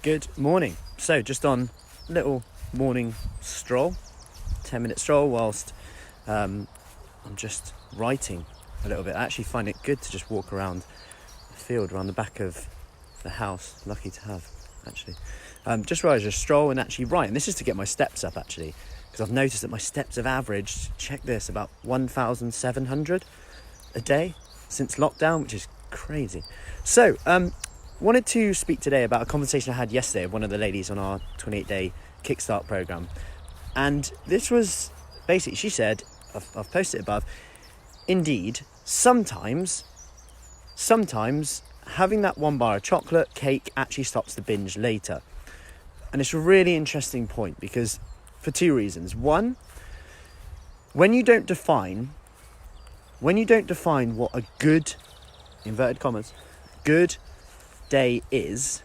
Good morning. So just on a little morning stroll, 10-minute stroll whilst I'm just writing a little bit. I actually find it good to just walk around the field, around the back of the house. Lucky to have, actually. Just where I just stroll and actually write. And this is to get my steps up, actually, because I've noticed that my steps have averaged, check this, about 1,700 a day since lockdown, which is crazy. So, wanted to speak today about a conversation I had yesterday with one of the ladies on our 28-day Kickstart program. And this was basically, she said, I've posted it above, indeed, sometimes having that one bar of chocolate cake actually stops the binge later. And it's a really interesting point because for two reasons. One, when you don't define what a good, inverted commas, good day is,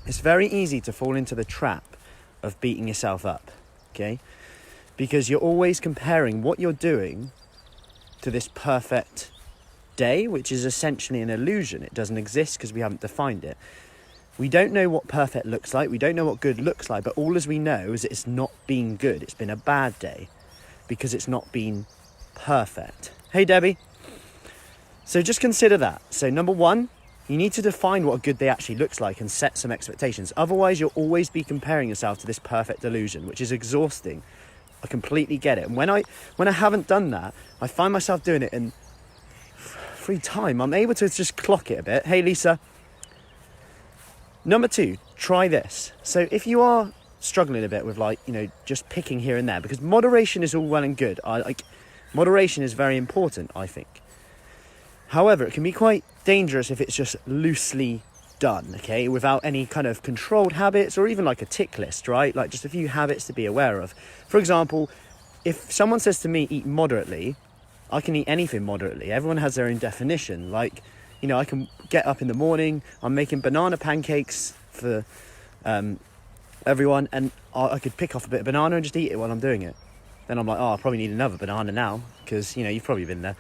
it's very easy to fall into the trap of beating yourself up, okay? Because you're always comparing what you're doing to this perfect day, which is essentially an illusion. It doesn't exist because we haven't defined it. We don't know what perfect looks like. We don't know what good looks like, but all as we know is that it's not been good. It's been a bad day because it's not been perfect. Hey, Debbie. So just consider that. So number one, you need to define what a good day actually looks like and set some expectations. Otherwise, you'll always be comparing yourself to this perfect illusion, which is exhausting. I completely get it. And when I haven't done that, I find myself doing it in free time. I'm able to just clock it a bit. Hey, Lisa. Number two, try this. So if you are struggling a bit with just picking here and there, because moderation is all well and good. Moderation is very important, I think. However, it can be quite dangerous if it's just loosely done, okay, without any kind of controlled habits or even like a tick list, right? Like just a few habits to be aware of. For example, if someone says to me, eat moderately, I can eat anything moderately. Everyone has their own definition. Like, I can get up in the morning, I'm making banana pancakes for everyone, and I could pick off a bit of banana and just eat it while I'm doing it. Then I'm like, I probably need another banana now, because, you've probably been there.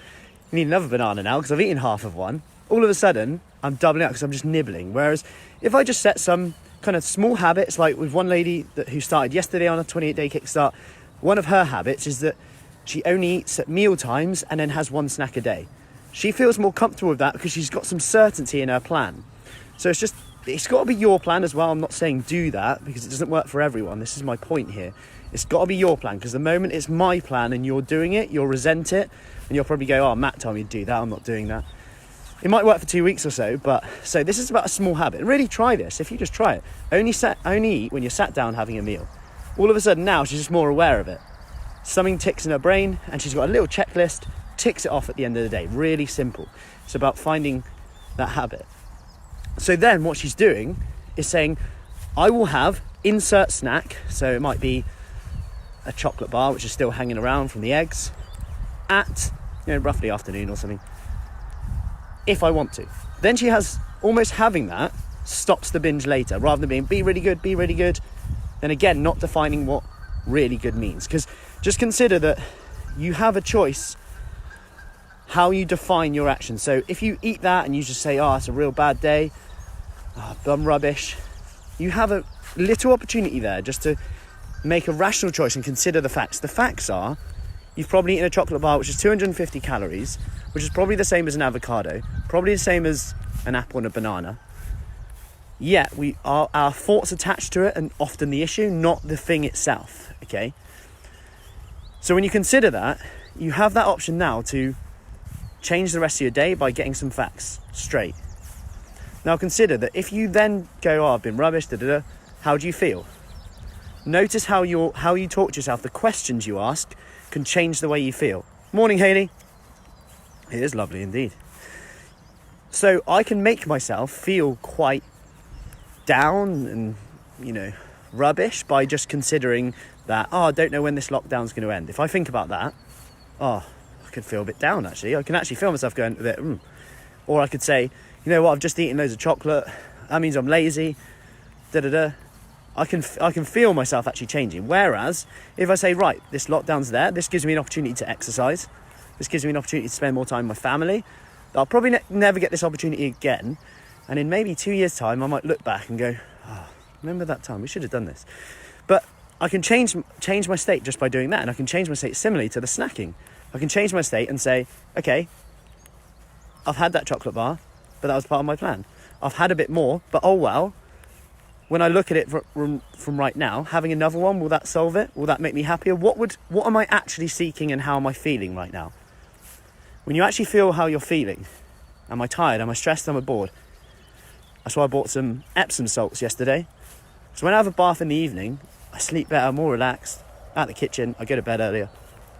You need another banana now because I've eaten half of one. All of a sudden, I'm doubling up because I'm just nibbling. Whereas if I just set some kind of small habits, like with one lady who started yesterday on a 28-day Kickstart, one of her habits is that she only eats at meal times and then has one snack a day. She feels more comfortable with that because she's got some certainty in her plan. So it's got to be your plan as well. I'm not saying do that because it doesn't work for everyone. This is my point here. It's got to be your plan, because the moment it's my plan and you're doing it, you'll resent it and you'll probably go, Matt told me to do that, I'm not doing that. It might work for 2 weeks or so, but so this is about a small habit. Really try this. If you just try it, only eat when you're sat down having a meal. All of a sudden now she's just more aware of it. Something ticks in her brain and she's got a little checklist, ticks it off at the end of the day. Really simple. It's about finding that habit. So then what she's doing is saying, I will have insert snack. So it might be a chocolate bar, which is still hanging around from the eggs, at roughly afternoon or something, if I want to. Then she has almost having that stops the binge later, rather than being be really good. Then again, not defining what really good means, because just consider that you have a choice how you define your actions. So if you eat that and you just say, it's a real bad day, I'm rubbish, you have a little opportunity there just to make a rational choice and consider the facts. The facts are, you've probably eaten a chocolate bar which is 250 calories, which is probably the same as an avocado, probably the same as an apple and a banana. Yet our thoughts attached to it and often the issue, not the thing itself, okay? So when you consider that, you have that option now to change the rest of your day by getting some facts straight. Now consider that if you then go, I've been rubbish, how do you feel? Notice how you talk to yourself. The questions you ask can change the way you feel. Morning, Hayley. It is lovely indeed. So I can make myself feel quite down and, rubbish by just considering that, I don't know when this lockdown's going to end. If I think about that, I could feel a bit down, actually. I can actually feel myself going a bit, Or I could say, I've just eaten loads of chocolate. That means I'm lazy. I can feel myself actually changing. Whereas if I say, right, this lockdown's there, this gives me an opportunity to exercise. This gives me an opportunity to spend more time with my family. I'll probably never get this opportunity again. And in maybe 2 years' time, I might look back and go, Remember that time? We should have done this. But I can change my state just by doing that, and I can change my state similarly to the snacking. I can change my state and say, okay, I've had that chocolate bar, but that was part of my plan. I've had a bit more, but oh well. When I look at it from right now, having another one, will that solve it? Will that make me happier? What am I actually seeking, and how am I feeling right now? When you actually feel how you're feeling, am I tired? Am I stressed? Am I bored? That's why I bought some Epsom salts yesterday. So when I have a bath in the evening, I sleep better, more relaxed, at the kitchen, I go to bed earlier.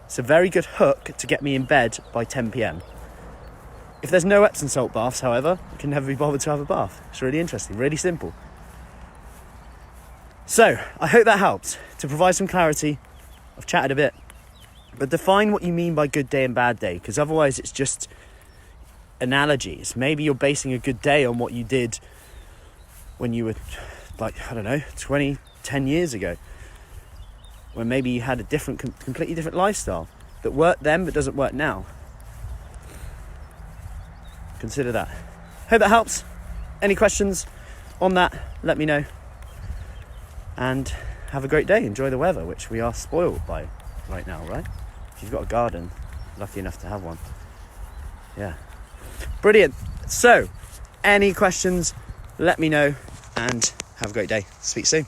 It's a very good hook to get me in bed by 10 p.m. If there's no Epsom salt baths, however, I can never be bothered to have a bath. It's really interesting, really simple. So, I hope that helps. To provide some clarity, I've chatted a bit, but define what you mean by good day and bad day, because otherwise it's just analogies. Maybe you're basing a good day on what you did when you were, 10 years ago, when maybe you had a completely different lifestyle that worked then but doesn't work now. Consider that. Hope that helps. Any questions on that, let me know. And have a great day. Enjoy the weather, which we are spoiled by right now, right? If you've got a garden, lucky enough to have one. Yeah. Brilliant. So, any questions, let me know, and have a great day. Speak soon.